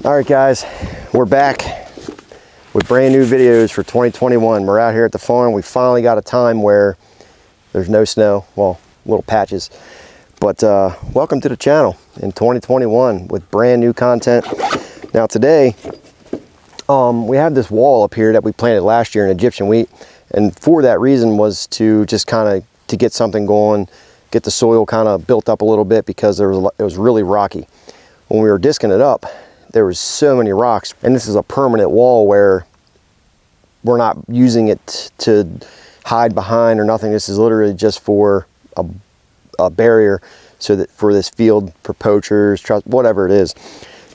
All right guys, we're back with brand new videos for 2021. We're out here at the farm. We finally got a time where there's no snow, well, little patches. But welcome to the channel in 2021 with brand new content. Now today, we have this wall up here that we planted last year in Egyptian wheat. And for that reason was to just kind of to get something going, get the soil kind of built up a little bit because it was really rocky. When we were disking it up, there was so many rocks, and this is a permanent wall where we're not using it to hide behind or nothing. This is literally just for a barrier, so that for this field, for poachers, whatever it is.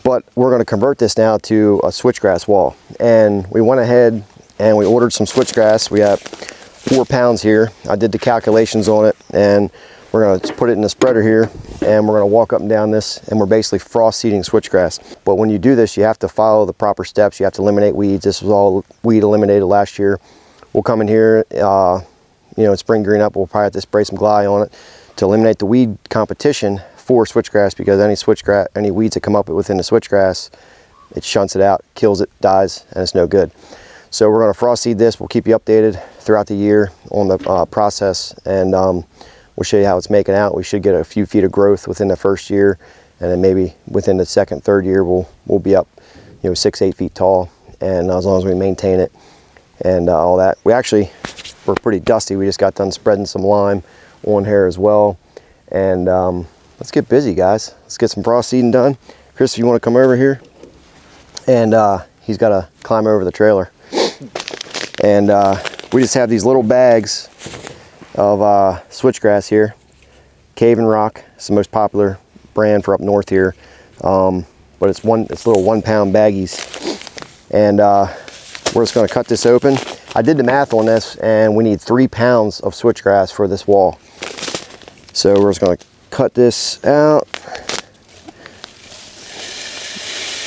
But we're going to convert this now to a switchgrass wall, and we went ahead and we ordered some switchgrass. We got 4 pounds here. I did the calculations on it, and we're going to put it in the spreader here, and we're going to walk up and down this, and we're basically frost seeding switchgrass. But when you do this, you have to follow the proper steps. You have to eliminate weeds. This was all weed eliminated last year. We'll come in here, in spring green up, we'll probably have to spray some Glide on it to eliminate the weed competition for switchgrass, because any weeds that come up within the switchgrass, it shunts it out, kills it, dies, and it's no good. So we're going to frost seed this. We'll keep you updated throughout the year on the process, and we'll show you how it's making out. We should get a few feet of growth within the first year, and then maybe within the second, third year, we'll be up, 6-8 feet tall, and as long as we maintain it and all that. We're pretty dusty. We just got done spreading some lime on here as well, and let's get busy, guys. Let's get some frost seeding done. Chris, if you want to come over here, and he's got to climb over the trailer. And we just have these little bags of switchgrass here. Cave and Rock, it's the most popular brand for up north here, but it's little 1 pound baggies, and we're just going to cut this open. I did the math on this, and we need 3 pounds of switchgrass for this wall. So we're just going to cut this out.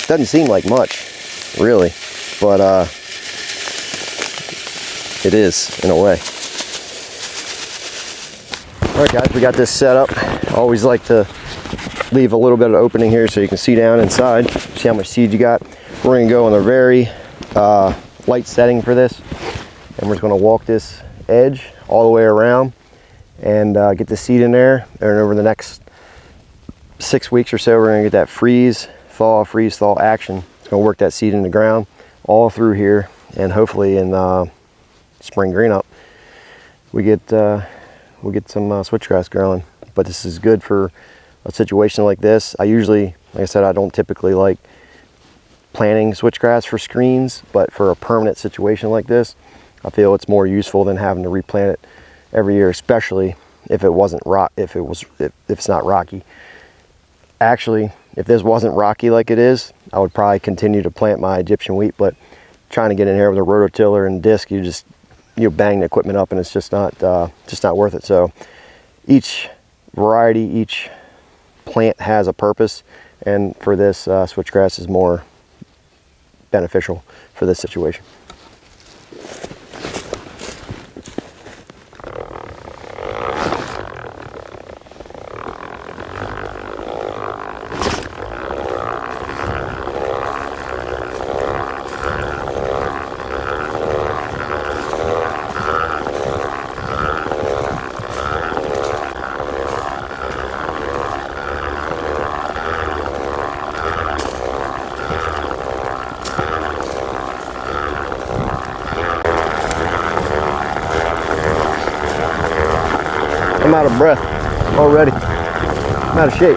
Doesn't seem like much, really, but it is in a way. All right guys, we got this set up. I always like to leave a little bit of opening here so you can see down inside, see how much seed you got. We're gonna go on a very light setting for this, and we're just gonna walk this edge all the way around and get the seed in there. And over the next 6 weeks or so, we're gonna get that freeze thaw action. It's gonna work that seed in the ground all through here, and hopefully in spring green up we'll get some switchgrass growing. But this is good for a situation like this. Like I said, I don't typically like planting switchgrass for screens, but for a permanent situation like this, I feel it's more useful than having to replant it every year, especially if it's not rocky. Actually, if this wasn't rocky like it is, I would probably continue to plant my Egyptian wheat, but trying to get in here with a rototiller and disc, you bang the equipment up, and it's just not worth it. So each variety, each plant has a purpose, and for this, switchgrass is more beneficial for this situation. I'm out of breath already. I'm out of shape.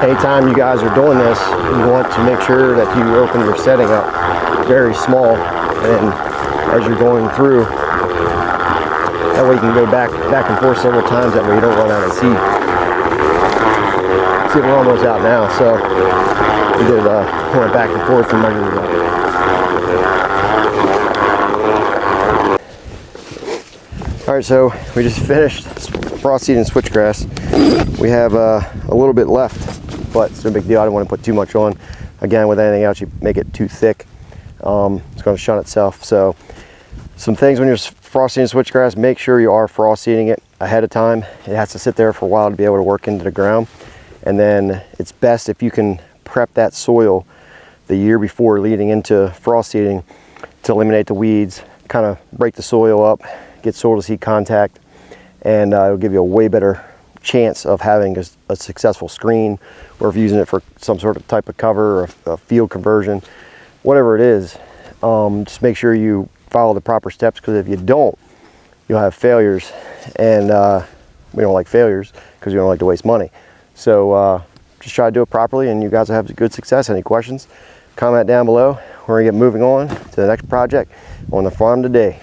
Anytime you guys are doing this, you want to make sure that you open your setting up very small, and as you're going through, that way you can go back and forth several times, that way you don't run out of seed. See, we're almost out now, so we did went back and forth and measured it up. All right, so we just finished frost seeding switchgrass. We have a little bit left, but it's no big deal. I don't want to put too much on. Again, with anything else, you make it too thick, it's going to shun itself. So some things when you're frost seeding switchgrass, make sure you are frost seeding it ahead of time. It has to sit there for a while to be able to work into the ground. And then it's best if you can prep that soil the year before leading into frost seeding to eliminate the weeds, kind of break the soil up, get soil to seed contact, and it'll give you a way better chance of having a successful screen, or if you're using it for some sort of type of cover or a field conversion, whatever it is. Just make sure you follow the proper steps, because if you don't, you'll have failures, and we don't like failures because we don't like to waste money. So just try to do it properly, and you guys will have good success. Any questions, comment down below. We're gonna get moving on to the next project on the farm today.